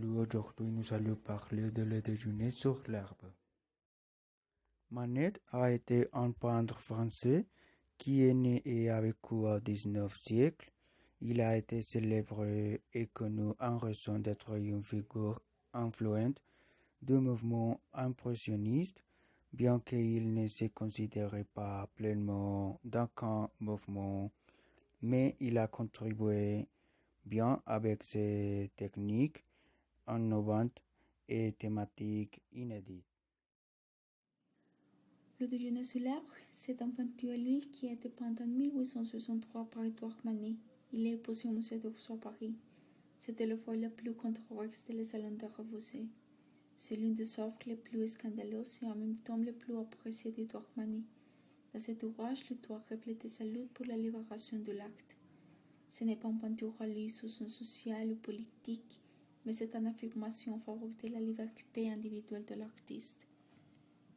Salut, aujourd'hui nous allons parler de le déjeuner sur l'herbe. Manet a été un peintre français qui est né et a vécu au XIXe siècle. Il a été célèbre et connu en raison d'être une figure influente du mouvement impressionniste, bien qu'il ne se considérait pas pleinement dans un mouvement, mais il a contribué bien avec ses techniques innovantes et thématiques inédites. Le déjeuner sur l'arbre, c'est un peinture à l'huile qui a été peint en 1863 par Édouard Manet. Il est exposé au musée d'Orsay à Paris. C'était le fois la plus controversée des salons d'art rebossés. C'est l'une des œuvres les plus scandaleuses et en même temps les plus appréciées d'Édouard Manet. Dans cet ouvrage, l'auteur reflète sa lutte pour la libération de l'acte. Ce n'est pas une peinture à l'huile sous son social ou politique, mais c'est une affirmation en faveur de la liberté individuelle de l'artiste.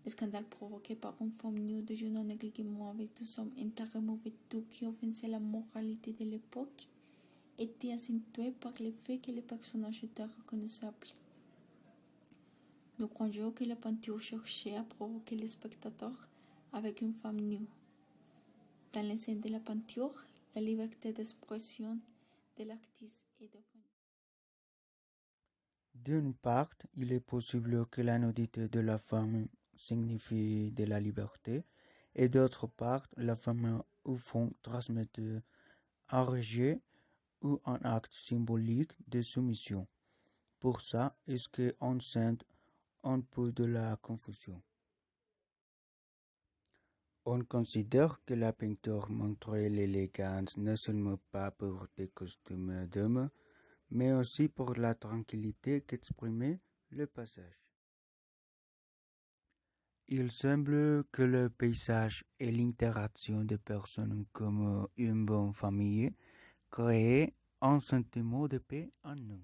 Le scandale provoqué par une femme nue déjeunant négligemment avec deux hommes entièrement vêtus qui offensaient la moralité de l'époque était accentué par le fait que le personnage était reconnaissable. Nous croyons que la peinture cherchait à provoquer les spectateurs avec une femme nue. Dans les scènes de la peinture, la liberté d'expression de l'artiste est défendue. D'une part, il est possible que la nudité de la femme signifie de la liberté, et d'autre part, la femme au fond transmettre un rejet ou un acte symbolique de soumission. Pour ça, est-ce qu'on sent un peu de la confusion? On considère que la peinture montrait l'élégance non seulement pas pour des costumes d'hommes, mais aussi pour la tranquillité qu'exprimait le passage. Il semble que le paysage et l'interaction des personnes comme une bonne famille créaient un sentiment de paix en nous.